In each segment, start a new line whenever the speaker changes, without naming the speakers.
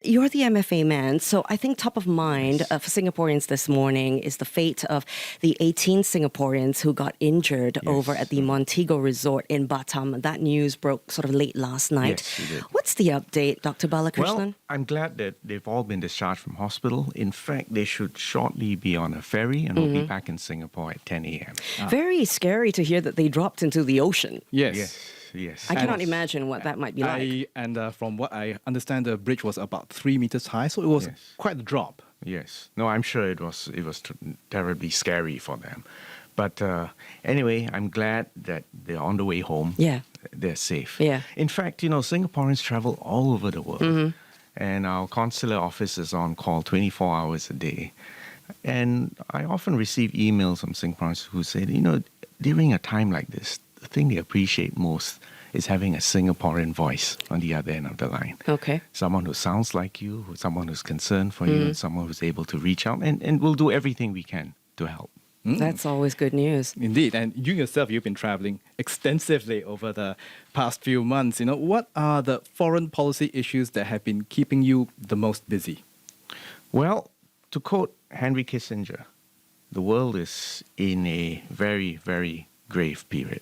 you're the MFA man, so I think top of mind for Singaporeans this morning is the fate of the 18 Singaporeans who got injured over at the Montego Resort in Batam. That news broke sort of late last night.
Yes, it did.
What's the update, Dr. Balakrishnan?
Well, I'm glad that they've all been discharged from hospital. In fact, they should shortly be on a ferry and will be back in Singapore at 10 a.m.
Very scary to hear that they dropped into the ocean.
Yes.
I cannot imagine what that might be like.
From what I understand, the bridge was about 3 meters high, so it was quite a drop.
Yes. No, I'm sure it was terribly scary for them. But anyway, I'm glad that they're on the way home.
Yeah.
They're safe.
Yeah.
In fact, Singaporeans travel all over the world. And our consular office is on call 24 hours a day. And I often receive emails from Singaporeans who say, during a time like this, the thing they appreciate most is having a Singaporean voice on the other end of the line.
Okay.
Someone who sounds like you, someone who's concerned for you, and someone who's able to reach out, and we'll do everything we can to help.
That's always good news.
Indeed. And you yourself, you've been traveling extensively over the past few months. What are the foreign policy issues that have been keeping you the most busy?
Well, to quote Henry Kissinger, the world is in a very, very grave period.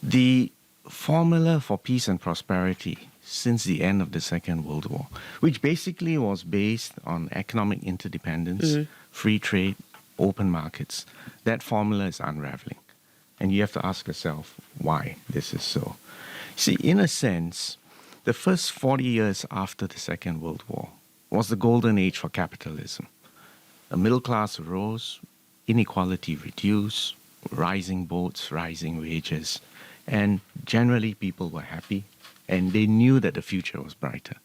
The formula for peace and prosperity since the end of the Second World War, which basically was based on economic interdependence, free trade, open markets, that formula is unraveling. And you have to ask yourself why this is so. See, in a sense, the first 40 years after the Second World War was the golden age for capitalism. A middle class arose, inequality reduced, rising boats, rising wages, and generally people were happy and they knew that the future was brighter.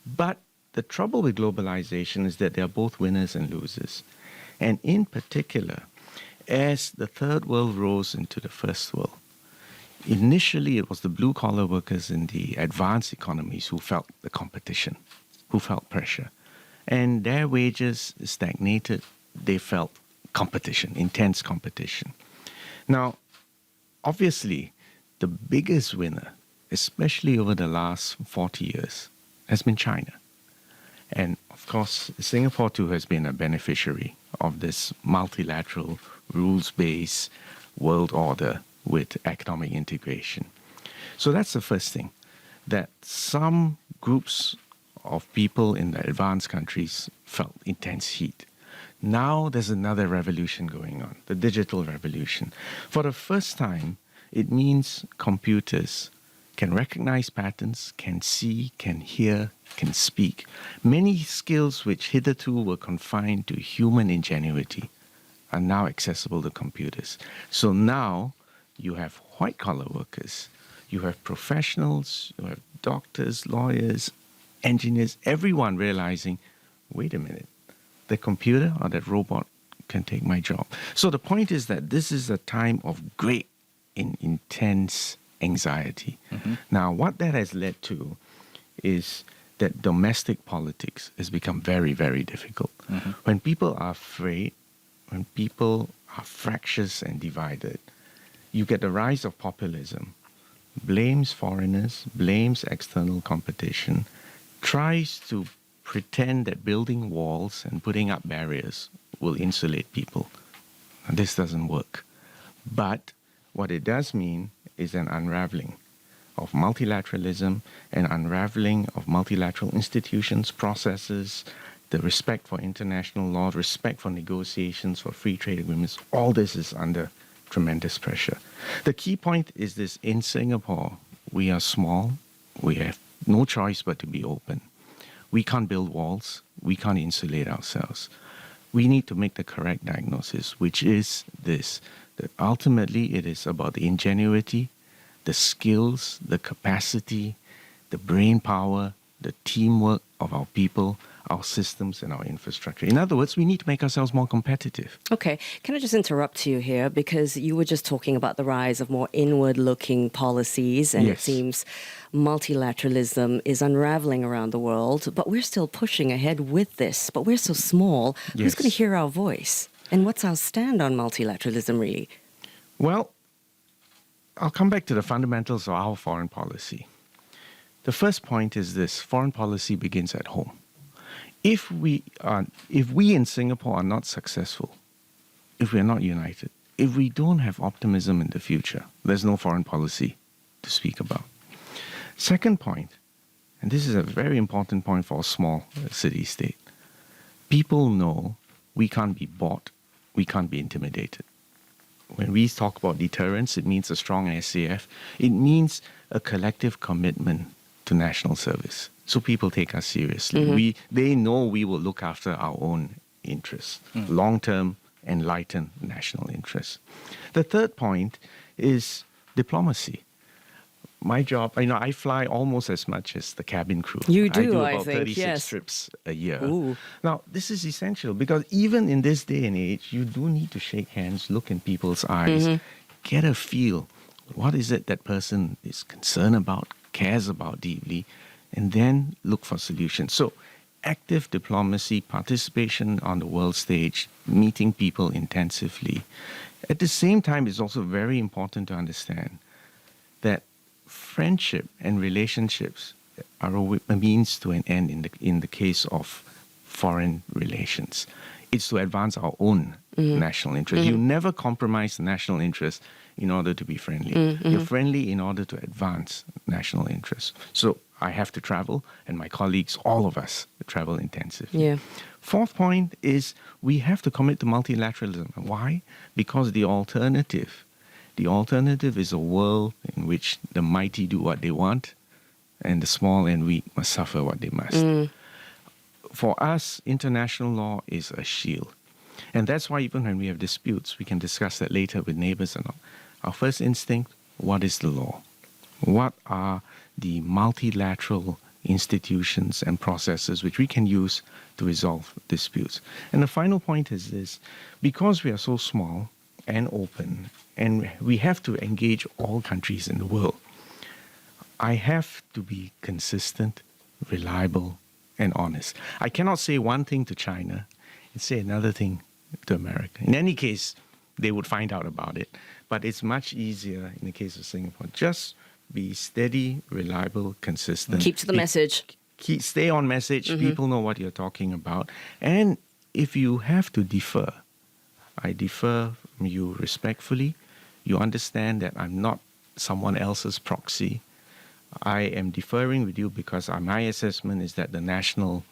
But the trouble with globalization is that there are both winners and losers. And in particular, as the third world rose into the first world, initially it was the blue-collar workers in the advanced economies who felt the competition, who felt pressure. And their wages stagnated. They felt competition, intense competition. Now, obviously, the biggest winner, especially over the last 40 years, has been China. And of course, Singapore too has been a beneficiary of this multilateral, rules-based world order with economic integration. So that's the first thing, that some groups of people in the advanced countries felt intense heat. Now there's another revolution going on, the digital revolution. For the first time, it means computers can recognize patterns, can see, can hear, can speak. Many skills which hitherto were confined to human ingenuity are now accessible to computers. So now you have white-collar workers, you have professionals, you have doctors, lawyers, engineers, everyone realizing, wait a minute, the computer or that robot can take my job. So the point is that this is a time of great and intense anxiety. Now, what that has led to is that domestic politics has become very, very difficult. When people are afraid, when people are fractious and divided, you get the rise of populism, blames foreigners, blames external competition, tries to pretend that building walls and putting up barriers will insulate people. And this doesn't work. But what it does mean is an unraveling of multilateralism, an unraveling of multilateral institutions, processes, the respect for international law, respect for negotiations, for free trade agreements. All this is under tremendous pressure. The key point is this: in Singapore, we are small, we have no choice but to be open. We can't build walls, we can't insulate ourselves. We need to make the correct diagnosis, which is this, that ultimately it is about the ingenuity, the skills, the capacity, the brain power, the teamwork of our people, our systems and our infrastructure. In other words, we need to make ourselves more competitive.
Okay, can I just interrupt you here? Because you were just talking about the rise of more inward-looking policies, and it seems multilateralism is unraveling around the world, but we're still pushing ahead with this. But we're so small. Who's going to hear our voice? And what's our stand on multilateralism, really?
Well, I'll come back to the fundamentals of our foreign policy. The first point is this: foreign policy begins at home. If we in Singapore are not successful, if we are not united, if we don't have optimism in the future, there's no foreign policy to speak about. Second point, and this is a very important point for a small city-state, people know we can't be bought, we can't be intimidated. When we talk about deterrence, it means a strong SAF. It means a collective commitment to national service. So people take us seriously. They know we will look after our own interests, long-term, enlightened national interests. The third point is diplomacy. My job, I fly almost as much as the cabin crew.
You do,
I do
I
about
think,
36
yes.
trips a year.
Ooh.
Now, this is essential because even in this day and age, you do need to shake hands, look in people's eyes, get a feel. What is it that person is concerned about, cares about deeply, and then look for solutions. So, active diplomacy, participation on the world stage, meeting people intensively. At the same time, it's also very important to understand that friendship and relationships are a means to an end in the case of foreign relations. It's to advance our own national interest. You never compromise the national interest in order to be friendly. You're friendly in order to advance national interest. So I have to travel, and my colleagues, all of us, travel intensively.
Yeah.
Fourth point is we have to commit to multilateralism. Why? Because the alternative is a world in which the mighty do what they want, and the small and weak must suffer what they must. For us, international law is a shield. And that's why even when we have disputes, we can discuss that later with neighbors and all. Our first instinct, what is the law? What are the multilateral institutions and processes which we can use to resolve disputes? And the final point is this: because we are so small and open, and we have to engage all countries in the world, I have to be consistent, reliable, and honest. I cannot say one thing to China and say another thing to America. In any case, they would find out about it. But it's much easier in the case of Singapore. Just be steady, reliable, consistent.
Keep to the message.
Stay on message. People know what you're talking about. And if you have to defer, I defer from you respectfully. You understand that I'm not someone else's proxy. I am deferring with you because my assessment is that the national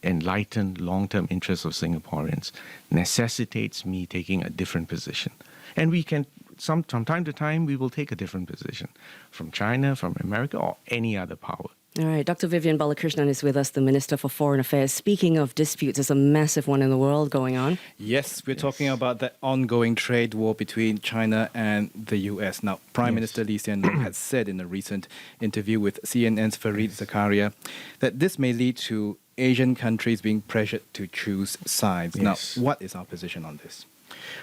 enlightened long-term interests of Singaporeans necessitates me taking a different position. And we can, from time to time, we will take a different position from China, from America, or any other power.
All right, Dr. Vivian Balakrishnan is with us, the Minister for Foreign Affairs. Speaking of disputes, there's a massive one in the world going on.
Yes, we're talking about the ongoing trade war between China and the US. Now, Prime Minister Lee Hsien Loong had said in a recent interview with CNN's Fareed Zakaria that this may lead to Asian countries being pressured to choose sides.
Yes.
Now, what is our position on this?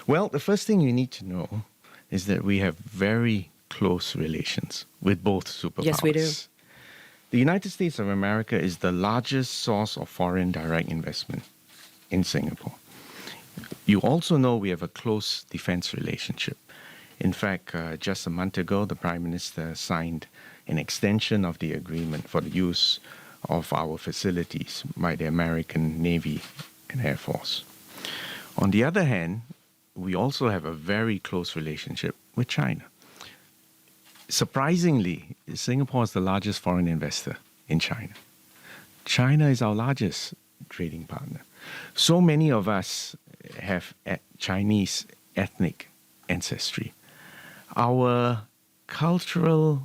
Well, the first thing you need to know is that we have very close relations with both superpowers.
Yes, we do.
The United States of America is the largest source of foreign direct investment in Singapore. You also know we have a close defense relationship. In fact, just a month ago, the Prime Minister signed an extension of the agreement for the use of our facilities by the American Navy and Air Force. On the other hand, we also have a very close relationship with China. Surprisingly, Singapore is the largest foreign investor in China. China is our largest trading partner. So many of us have Chinese ethnic ancestry. Our cultural,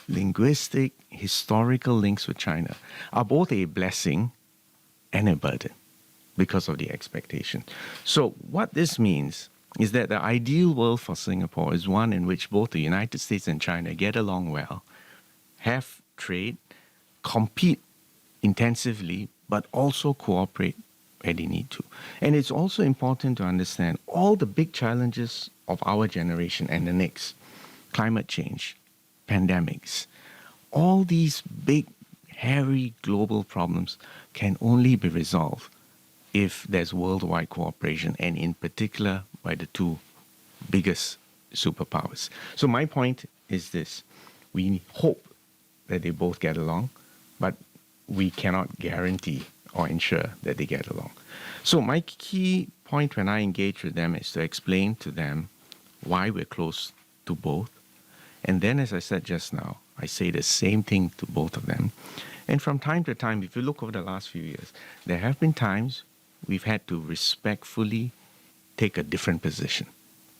linguistic, historical links with China are both a blessing and a burden because of the expectation. So what this means is that the ideal world for Singapore is one in which both the United States and China get along well, have trade, compete intensively, but also cooperate where they need to. And it's also important to understand all the big challenges of our generation and the next: climate change, pandemics. All these big, hairy global problems can only be resolved if there's worldwide cooperation, and in particular by the two biggest superpowers. So my point is this: we hope that they both get along, but we cannot guarantee or ensure that they get along. So my key point when I engage with them is to explain to them why we're close to both. And then, as I said just now, I say the same thing to both of them. And from time to time, if you look over the last few years, there have been times we've had to respectfully take a different position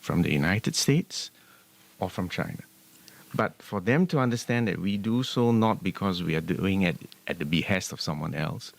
from the United States or from China. But for them to understand that we do so not because we are doing it at the behest of someone else,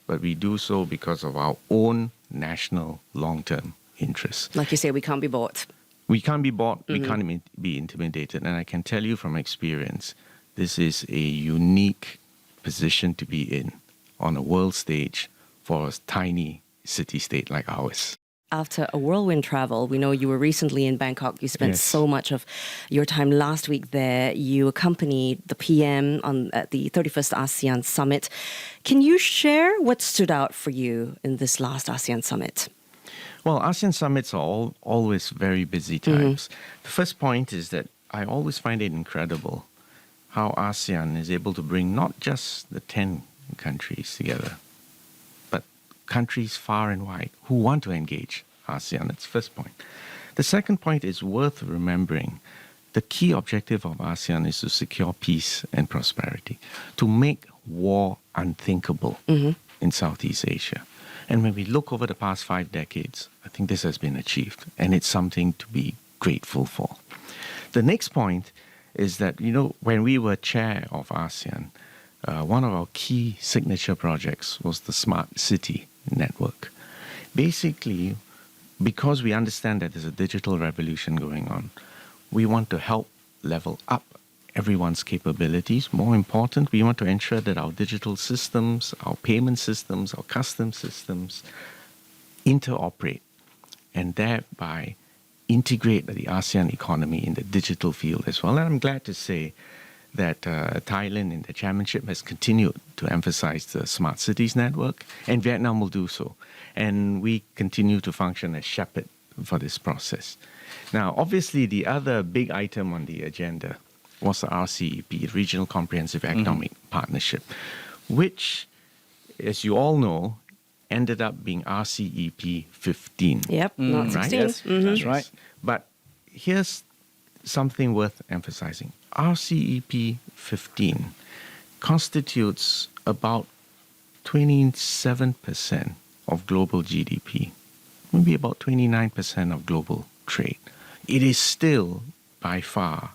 but we do so because of our own national long-term interests.
Like you say, we can't be bought.
We can't be bought, we can't be intimidated. And I can tell you from experience, this is a unique position to be in on a world stage for a tiny city-state like ours.
After a whirlwind travel, we know you were recently in Bangkok. You spent so much of your time last week there. You accompanied the PM at the 31st ASEAN Summit. Can you share what stood out for you in this last ASEAN Summit?
Well, ASEAN summits are always very busy times. The first point is that I always find it incredible how ASEAN is able to bring not just the 10 countries together, but countries far and wide who want to engage ASEAN. That's the first point. The second point is worth remembering. The key objective of ASEAN is to secure peace and prosperity, to make war unthinkable in Southeast Asia. And when we look over the past 5 decades, I think this has been achieved, and it's something to be grateful for. The next point is that, when we were chair of ASEAN, one of our key signature projects was the Smart City Network. Basically, because we understand that there's a digital revolution going on, we want to help level up everyone's capabilities. More important, we want to ensure that our digital systems, our payment systems, our customs systems interoperate and thereby integrate the ASEAN economy in the digital field as well. And I'm glad to say that Thailand in the chairmanship has continued to emphasize the Smart Cities Network, and Vietnam will do so. And we continue to function as shepherd for this process. Now, obviously, the other big item on the agenda was the RCEP, Regional Comprehensive Economic Partnership, which, as you all know, ended up being RCEP 15.
Yep, not 16.
Yes, that's right.
But here's something worth emphasizing. RCEP 15 constitutes about 27% of global GDP, maybe about 29% of global trade. It is still, by far,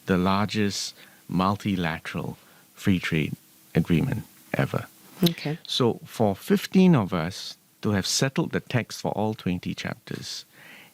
the largest multilateral free trade agreement ever.
Okay.
So for 15 of us to have settled the text for all 20 chapters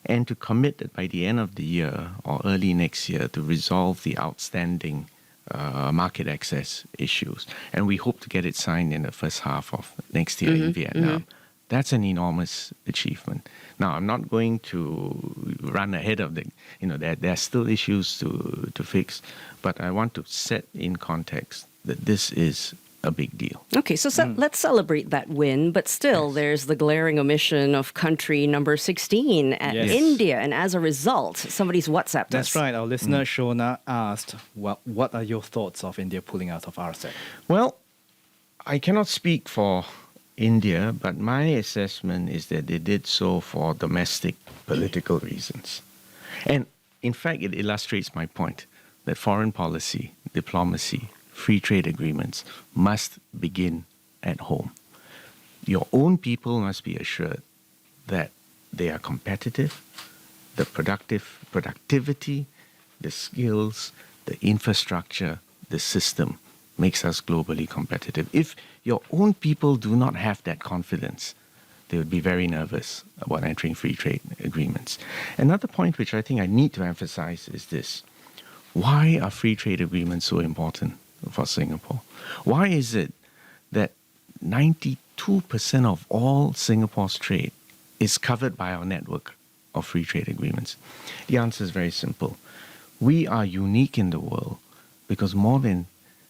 and to commit that by the end of the year or early next year to resolve the outstanding market access issues, and we hope to get it signed in the first half of next year in Vietnam. That's an enormous achievement. Now, I'm not going to run ahead of there are still issues to fix, but I want to set in context that this is a big deal.
Okay, so let's celebrate that win, but still there's the glaring omission of country number 16, India, and as a result, somebody's WhatsApped us.
That's right. Our listener, Shona, asked, what are your thoughts of India pulling out of RCEP?
Well, I cannot speak for India, but my assessment is that they did so for domestic political reasons. And in fact, it illustrates my point that foreign policy, diplomacy, free trade agreements must begin at home. Your own people must be assured that they are competitive, the productivity, the skills, the infrastructure, the system makes us globally competitive. If your own people do not have that confidence, they would be very nervous about entering free trade agreements. Another point which I think I need to emphasize is this. Why are free trade agreements so important for Singapore? Why is it that 92% of all Singapore's trade is covered by our network of free trade agreements? The answer is very simple. We are unique in the world because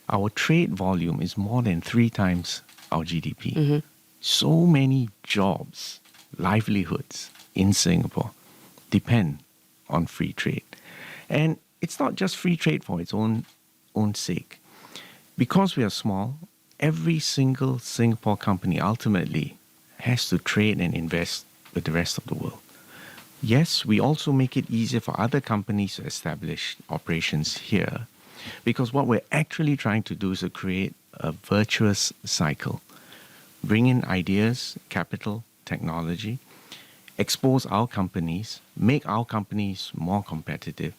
our trade volume is more than 3 times our GDP. So many jobs, livelihoods in Singapore depend on free trade. And it's not just free trade for its own sake. because we are small, every single Singapore company ultimately has to trade and invest with the rest of the world. Yes, we also make it easier for other companies to establish operations here, because what we're actually trying to do is to create a virtuous cycle. Bring in ideas, capital, technology, expose our companies, make our companies more competitive,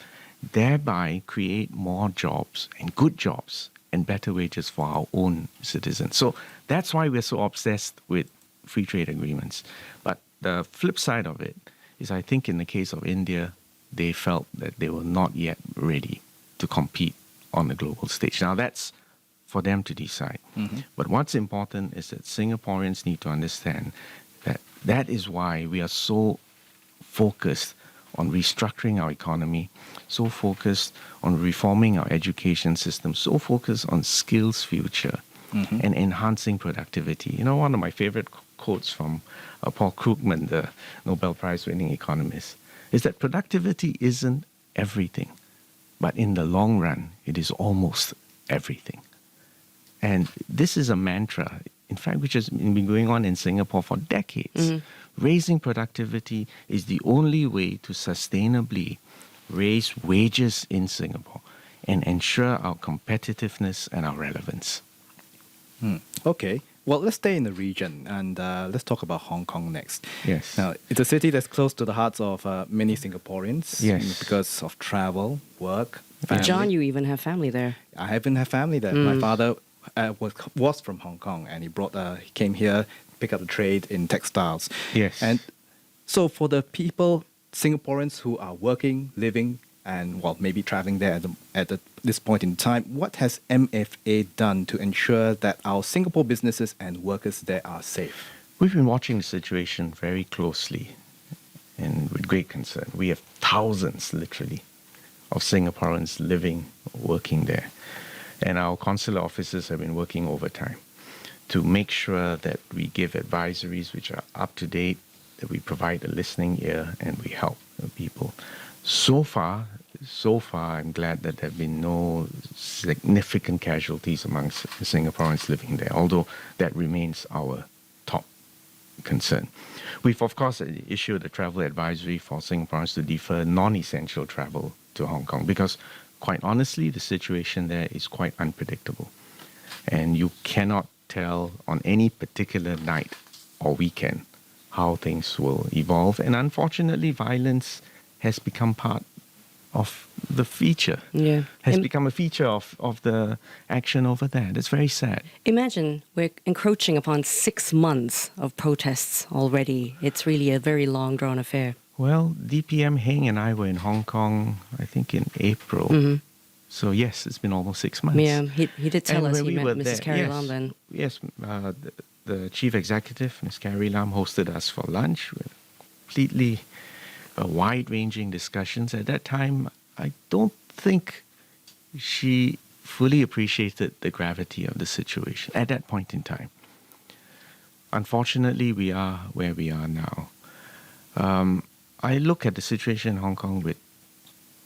thereby create more jobs and good jobs and better wages for our own citizens. So that's why we're so obsessed with free trade agreements. But the flip side of it is, I think in the case of India, they felt that they were not yet ready to compete on the global stage. Now that's for them to decide. Mm-hmm. But what's important is that Singaporeans need to understand that that is why we are so focused on restructuring our economy, so focused on reforming our education system, so focused on skills future, mm-hmm. and enhancing productivity. You know, one of my favorite quotes from Paul Krugman, the Nobel Prize-winning economist, is that productivity isn't everything, but in the long run, it is almost everything. And this is a mantra, in fact, which has been going on in Singapore for decades. Mm-hmm. Raising productivity is the only way to sustainably raise wages in Singapore and ensure our competitiveness and our relevance.
Okay. Well, let's stay in the region and let's talk about Hong Kong next.
Yes.
Now, it's a city that's close to the hearts of many Singaporeans.
Yes.
Because of travel, work, family.
John, you even have family there.
I even have family there. My father was from Hong Kong, and he came here, pick up the trade in textiles.
Yes.
And so for the people, Singaporeans who are working, living, and maybe traveling there at this point in time, what has MFA done to ensure that our Singapore businesses and workers there are safe?
We've been watching the situation very closely and with great concern. We have thousands, literally, of Singaporeans living, working there. And our consular officers have been working overtime to make sure that we give advisories which are up to date, that we provide a listening ear, and we help people. So far, I'm glad that there have been no significant casualties amongst Singaporeans living there, although that remains our top concern. We've, of course, issued a travel advisory for Singaporeans to defer non-essential travel to Hong Kong because, quite honestly, the situation there is quite unpredictable. And you cannot tell on any particular night or weekend how things will evolve. And unfortunately, violence has become part of the feature.
Yeah.
Has become a feature of the action over there. That's very sad.
Imagine we're encroaching upon 6 months of protests already. It's really a very long drawn affair.
Well, DPM Heng and I were in Hong Kong, I think in April. Mm-hmm. So yes, it's been almost 6 months.
Yeah, he did tell us he met Mrs.
There,
Carrie Lam then.
Yes, the chief executive, Ms. Carrie Lam, hosted us for lunch with completely wide-ranging discussions. At that time, I don't think she fully appreciated the gravity of the situation at that point in time. Unfortunately, we are where we are now. I look at the situation in Hong Kong with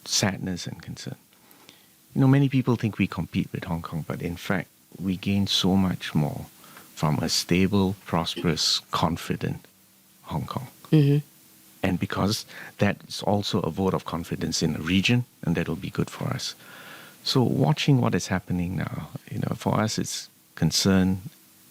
sadness and concern. You know, many people think we compete with Hong Kong, but in fact, we gain so much more from a stable, prosperous, confident Hong Kong. Mm-hmm. And because that's also a vote of confidence in the region, and that will be good for us. So watching what is happening now, you know, for us it's concern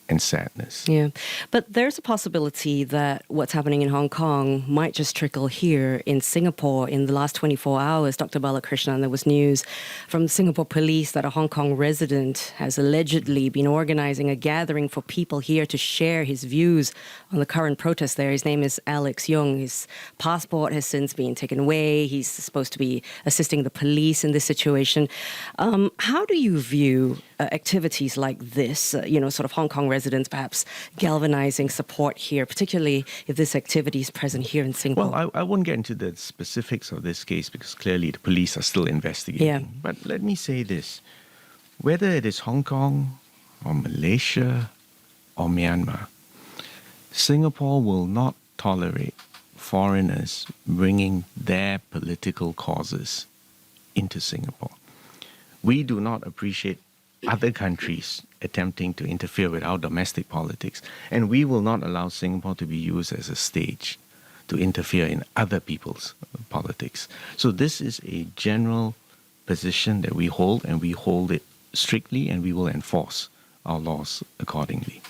and sadness.
Yeah, but there's a possibility that what's happening in Hong Kong might just trickle here in Singapore. In the last 24 hours, Dr. Balakrishnan, there was news from Singapore police that a Hong Kong resident has allegedly been organizing a gathering for people here to share his views on the current protest there. His name is Alex Young. His passport has since been taken away. He's supposed to be assisting the police in this situation. How do you view activities like this, sort of Hong Kong residents perhaps galvanizing support here, particularly if this activity is present here in Singapore?
Well, I won't get into the specifics of this case because clearly the police are still investigating.
Yeah.
But let me say this. Whether it is Hong Kong or Malaysia or Myanmar, Singapore will not tolerate foreigners bringing their political causes into Singapore. We do not appreciate other countries attempting to interfere with our domestic politics. And we will not allow Singapore to be used as a stage to interfere in other people's politics. So this is a general position that we hold, and we hold it strictly, and we will enforce our laws accordingly.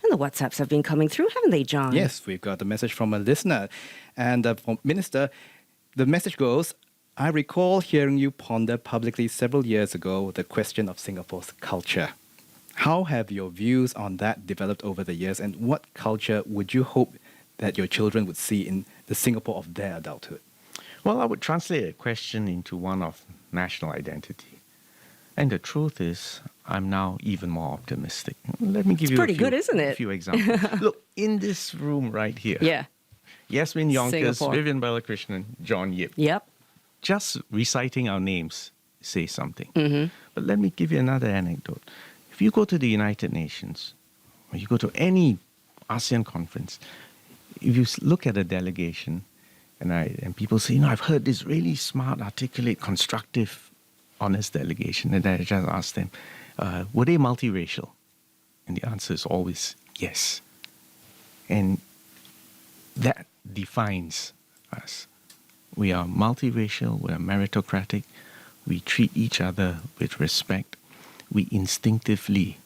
And the WhatsApps have been coming through, haven't they, John?
Yes, we've got a message from a listener. And from Minister, the message goes, I recall hearing you ponder publicly several years ago the question of Singapore's culture. How have your views on that developed over the years, and what culture would you hope that your children would see in the Singapore of their adulthood?
Well, I would translate a question into one of national identity. And the truth is, I'm now even more optimistic. Let me give you
pretty good, isn't it?
A few examples. Look, in this room right here,
Yeah.
Yasmin, Jonkers,
Singapore.
Vivian Balakrishnan, John Yip.
Yep.
Just reciting our names says something.
Mm-hmm.
But let me give you another anecdote. If you go to the United Nations, or you go to any ASEAN conference, if you look at a delegation, and people say, I've heard this really smart, articulate, constructive, honest delegation, and I just ask them, were they multiracial? And the answer is always yes. And that defines us. We are multiracial, we are meritocratic, we treat each other with respect, we instinctively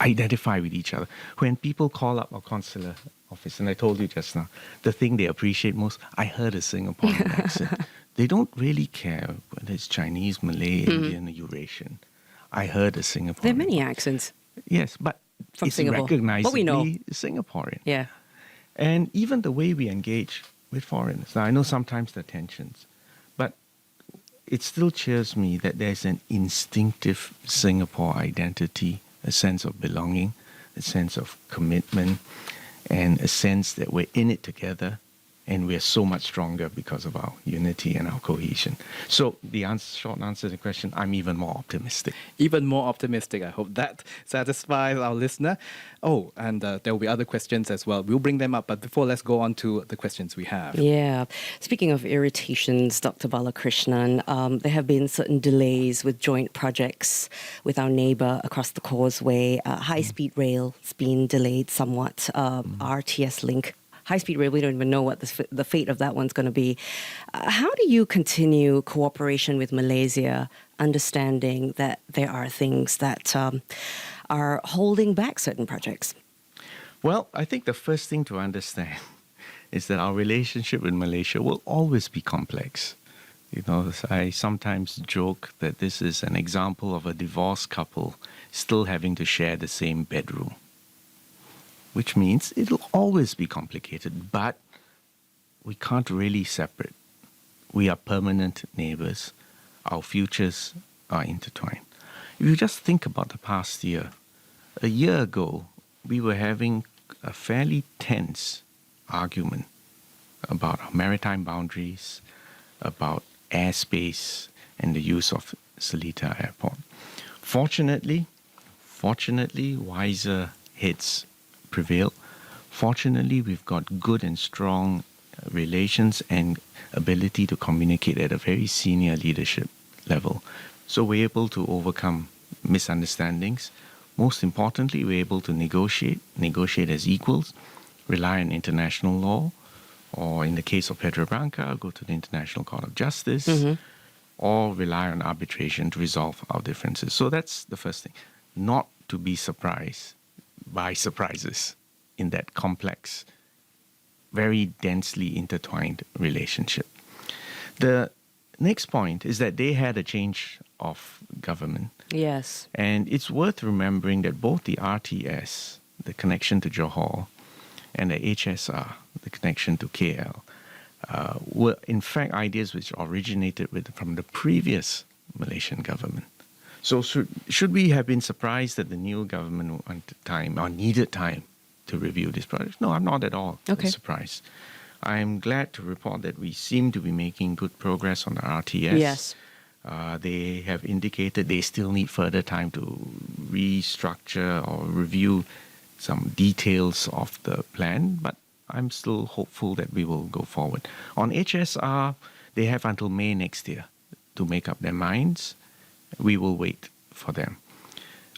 identify with each other. When people call up our consular office, and I told you just now, the thing they appreciate most, I heard a Singaporean accent. They don't really care whether it's Chinese, Malay, Indian, or Eurasian. I heard a Singaporean.
There are many accents.
Yes, but
From
it's
Singapore.
recognizably
But we know.
Singaporean.
Yeah.
And even the way we engage with foreigners. Now, I know sometimes there are tensions, but it still cheers me that there's an instinctive Singapore identity, a sense of belonging, a sense of commitment, and a sense that we're in it together, and we're so much stronger because of our unity and our cohesion. So the short answer to the question, I'm even more optimistic.
Even more optimistic. I hope that satisfies our listener. Oh, and there will be other questions as well. We'll bring them up. But before, let's go on to the questions we have.
Yeah. Speaking of irritations, Dr. Balakrishnan, there have been certain delays with joint projects with our neighbour across the causeway. High-speed rail has been delayed somewhat. RTS link. High-speed rail, we don't even know what the fate of that one's going to be. How do you continue cooperation with Malaysia, understanding that there are things that are holding back certain projects?
Well, I think the first thing to understand is that our relationship with Malaysia will always be complex. You know, I sometimes joke that this is an example of a divorced couple still having to share the same bedroom, which means it'll always be complicated, but we can't really separate. We are permanent neighbors. Our futures are intertwined. If you just think about the past year, a year ago, we were having a fairly tense argument about our maritime boundaries, about airspace, and the use of Seletar Airport. Fortunately, wiser heads prevail. Fortunately, we've got good and strong relations and ability to communicate at a very senior leadership level. So we're able to overcome misunderstandings. Most importantly, we're able to negotiate as equals, rely on international law, or in the case of Pedro Branca, go to the International Court of Justice, or rely on arbitration to resolve our differences. So that's the first thing. Not to be surprised by surprises in that complex, very densely intertwined relationship. The next point is that they had a change of government.
Yes.
And it's worth remembering that both the RTS, the connection to Johor, and the HSR, the connection to KL, were in fact ideas which originated from the previous Malaysian government. So should we have been surprised that the new government wanted time or needed time to review this project? No, I'm not at all surprised. I'm glad to report that we seem to be making good progress on the RTS.
Yes.
They have indicated they still need further time to restructure or review some details of the plan, but I'm still hopeful that we will go forward. On HSR, they have until May next year to make up their minds, We will wait for them.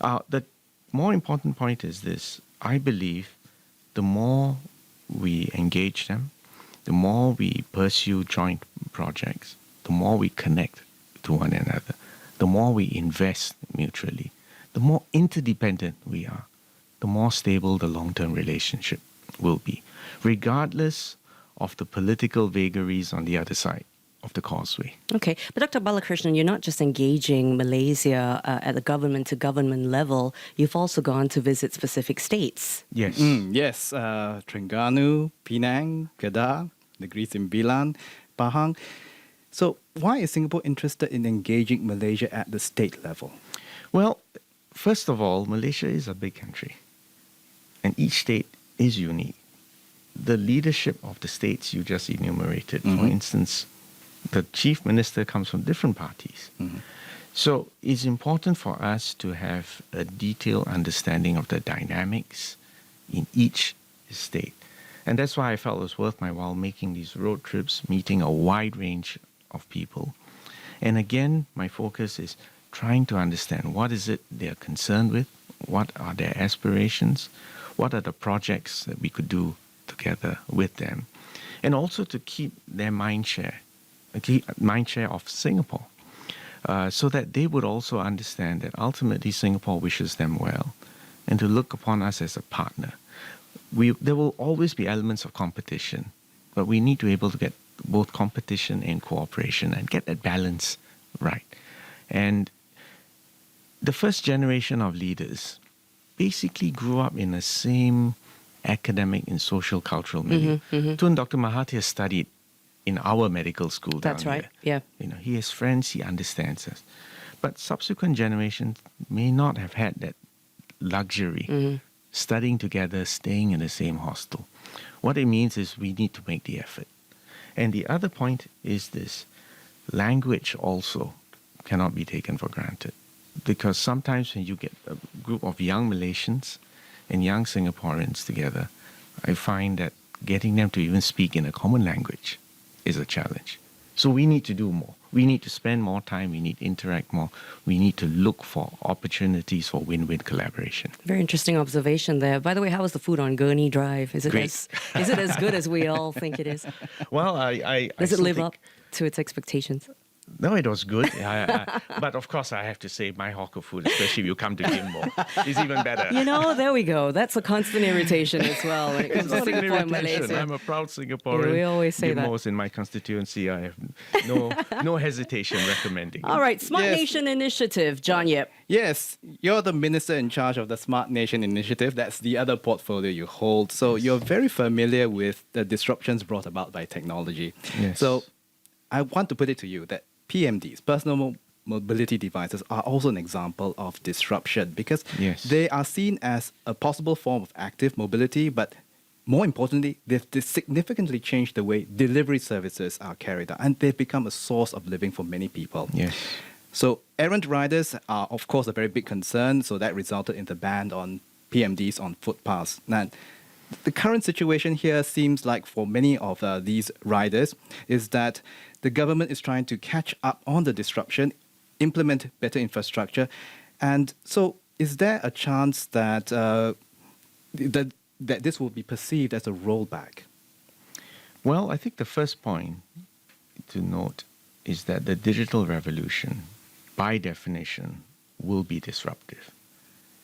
The more important point is this. I believe the more we engage them, the more we pursue joint projects, the more we connect to one another, the more we invest mutually, the more interdependent we are, the more stable the long-term relationship will be, regardless of the political vagaries on the other side of the causeway.
Okay, but Dr. Balakrishnan, you're not just engaging Malaysia at the government-to-government level. You've also gone to visit specific states.
Yes.
Yes, Terengganu, Penang, Kedah, Negeri Sembilan, Pahang. So why is Singapore interested in engaging Malaysia at the state level?
Well, first of all, Malaysia is a big country, and each state is unique. The leadership of the states you just enumerated, for instance, the chief minister comes from different parties. So it's important for us to have a detailed understanding of the dynamics in each state. And that's why I felt it was worth my while making these road trips, meeting a wide range of people. And again, my focus is trying to understand what is it they're concerned with, what are their aspirations, what are the projects that we could do together with them, and also to keep their mind share of Singapore, so that they would also understand that ultimately Singapore wishes them well, and to look upon us as a partner. There will always be elements of competition, but we need to be able to get both competition and cooperation and get that balance right. And the first generation of leaders basically grew up in the same academic and social cultural milieu. Tun Dr. Mahathir studied in our medical school down
That's right,
here.
yeah.
He has friends, he understands us. But subsequent generations may not have had that luxury, studying together, staying in the same hostel. What it means is we need to make the effort. And the other point is this: language also cannot be taken for granted. Because sometimes when you get a group of young Malaysians and young Singaporeans together, I find that getting them to even speak in a common language is a challenge. So we need to do more. We need to spend more time. We need to interact more. We need to look for opportunities for win-win collaboration.
Very interesting observation there. By the way, how was the food on Gurney Drive? Is it
Great.
is it as good as we all think it is?
Well,
Does it live up to its expectations?
No, it was good. But of course, I have to say my hawker food, especially if you come to Gimbo, is even better.
There we go. That's a constant irritation as well when it comes
It's
to
not an
Singapore and
irritation.
Malaysia.
I'm a proud Singaporean.
Yeah, we always say that.
Gimbo's in my constituency. I have no hesitation recommending.
All right, Smart
Yes.
Nation Initiative, John Yip.
Yes, you're the minister in charge of the Smart Nation Initiative. That's the other portfolio you hold. So you're very familiar with the disruptions brought about by technology.
Yes.
So I want to put it to you that PMDs, personal mobility devices, are also an example of disruption because
Yes.
they are seen as a possible form of active mobility, but more importantly, they've significantly changed the way delivery services are carried out, and they've become a source of living for many people.
Yes.
So errant riders are, of course, a very big concern. So that resulted in the ban on PMDs on footpaths. Now, the current situation here seems like for many of these riders is that the government is trying to catch up on the disruption, implement better infrastructure. And so is there a chance that, that this will be perceived as a rollback?
Well, I think the first point to note is that the digital revolution, by definition, will be disruptive.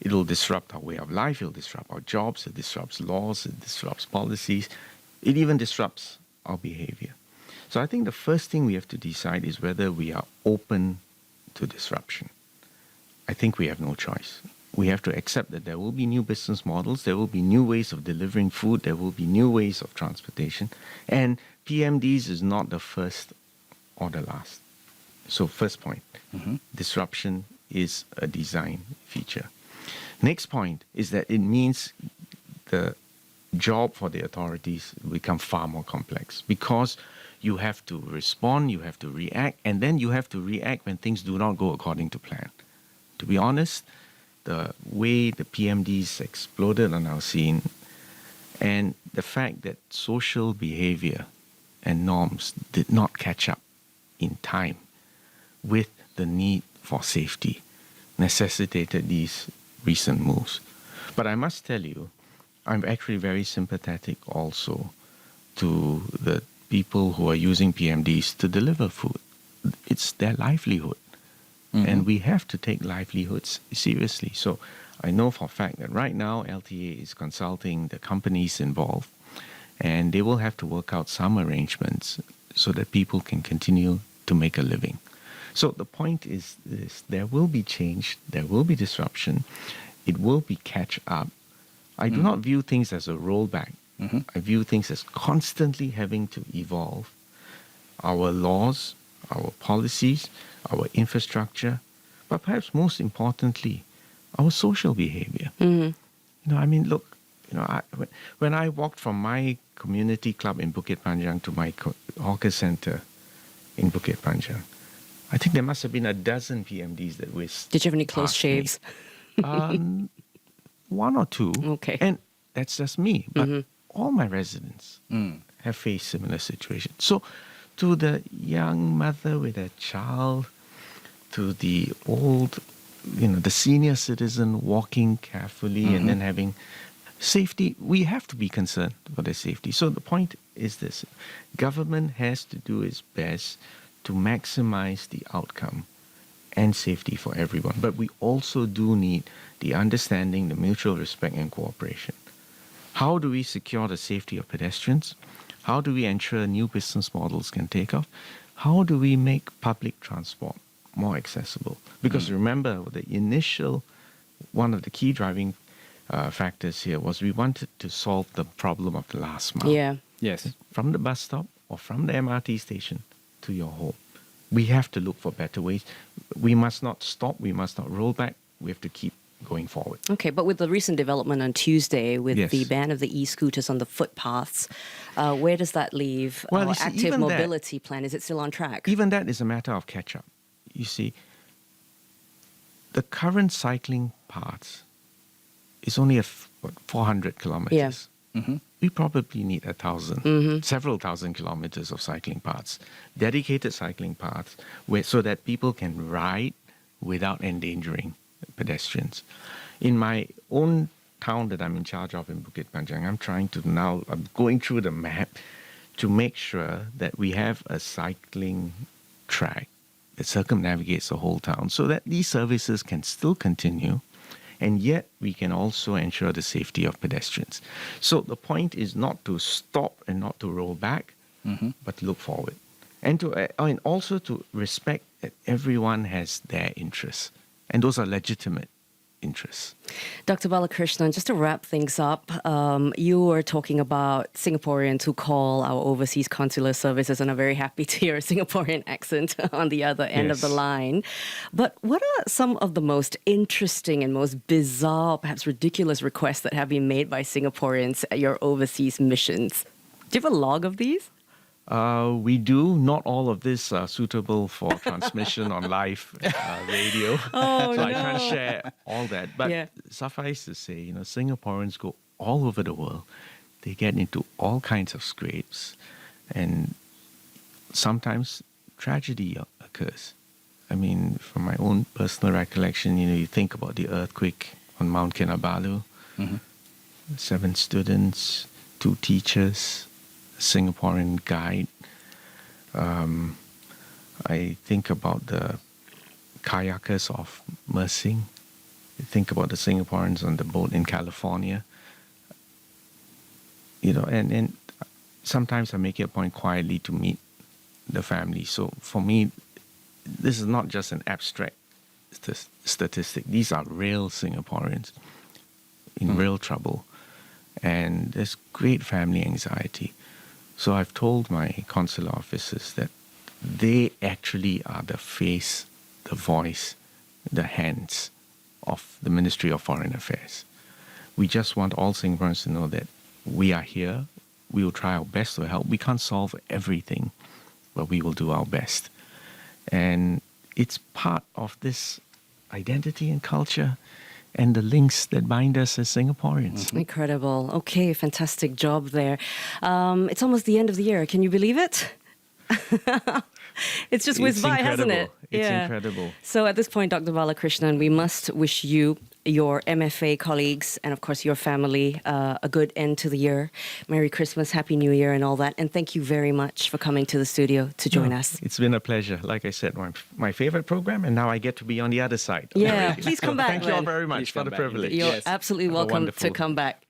It will disrupt our way of life, it will disrupt our jobs, it disrupts laws, it disrupts policies, it even disrupts our behavior. So I think the first thing we have to decide is whether we are open to disruption. I think we have no choice. We have to accept that there will be new business models, there will be new ways of delivering food, there will be new ways of transportation, and PMDs is not the first or the last. So first point, disruption is a design feature. Next point is that it means the job for the authorities will become far more complex because you have to respond, you have to react, and then you have to react when things do not go according to plan. To be honest, the way the PMDs exploded on our scene and the fact that social behavior and norms did not catch up in time with the need for safety necessitated these recent moves. But I must tell you, I'm actually very sympathetic also to the people who are using PMDs to deliver food. It's their livelihood. And we have to take livelihoods seriously. So I know for a fact that right now LTA is consulting the companies involved, and they will have to work out some arrangements so that people can continue to make a living. So the point is this: there will be change, there will be disruption, it will be catch up. I do not view things as a rollback. I view things as constantly having to evolve. Our laws, our policies, our infrastructure, but perhaps most importantly, our social behavior. You know, I mean, look, you know, when I walked from my community club in Bukit Panjang to my hawker center in Bukit Panjang, I think there must have been a dozen PMDs that whizzed.
Did you have any close
past me.
shaves?
One or two.
Okay.
And that's just me. But all my residents have faced similar situations. So to the young mother with a child, to the old, you know, the senior citizen walking carefully and then having safety, we have to be concerned for their safety. So the point is this: government has to do its best to maximize the outcome and safety for everyone. But we also do need the understanding, the mutual respect and cooperation. How do we secure the safety of pedestrians? How do we ensure new business models can take off? How do we make public transport more accessible? Because remember, the initial, one of the key driving factors here was we wanted to solve the problem of the last mile.
Yeah.
Yes.
From the bus stop or from the MRT station to your home. We have to look for better ways. We must not stop. We must not roll back. We have to keep going forward.
Okay, but with the recent development on Tuesday with
Yes.
the ban of the e-scooters on the footpaths, where does that leave
Well,
our
you see,
active
even that-
mobility plan? Is it still on track?
Even that is a matter of catch-up. You see, the current cycling paths is only 400 kilometers. We probably need 1,000, several thousand kilometers of cycling paths, dedicated cycling paths, so that people can ride without endangering pedestrians. In my own town that I'm in charge of in Bukit Panjang, I'm going through the map to make sure that we have a cycling track that circumnavigates the whole town so that these services can still continue, and yet we can also ensure the safety of pedestrians. So the point is not to stop and not to roll back, but to look forward. And also to respect that everyone has their interests, and those are legitimate interests.
Dr. Balakrishnan, just to wrap things up, you were talking about Singaporeans who call our overseas consular services, and I'm very happy to hear a Singaporean accent on the other end of the
Yes.
line. But what are some of the most interesting and most bizarre, perhaps ridiculous requests that have been made by Singaporeans at your overseas missions? Do you have a log of these?
We do. Not all of this are suitable for transmission on live radio.
Oh,
so
no.
I can't share all that. But
Yeah.
suffice to say, you know, Singaporeans go all over the world. They get into all kinds of scrapes. And sometimes tragedy occurs. I mean, from my own personal recollection, you know, you think about the earthquake on Mount Kinabalu. 7 students, 2 teachers, Singaporean guide. I think about the kayakers off Mersing. I think about the Singaporeans on the boat in California. You know, and sometimes I make it a point quietly to meet the family. So for me, this is not just an abstract statistic. These are real Singaporeans in real trouble. And there's great family anxiety. So I've told my consular officers that they actually are the face, the voice, the hands of the Ministry of Foreign Affairs. We just want all Singaporeans to know that we are here. We will try our best to help. We can't solve everything, but we will do our best. And it's part of this identity and culture and the links that bind us as Singaporeans.
Incredible. Okay, fantastic job there. It's almost the end of the year. Can you believe it? It's just whizzed by, hasn't it?
It's incredible.
So at this point, Dr. Balakrishnan, we must wish you, your MFA colleagues, and of course your family, a good end to the year. Merry Christmas, Happy New Year, and all that. And thank you very much for coming to the studio to join us.
It's been a pleasure. Like I said, my favorite program, and now I get to be on the other side.
Yeah, please come back.
Thank you all very much for the privilege.
You're absolutely welcome to come back.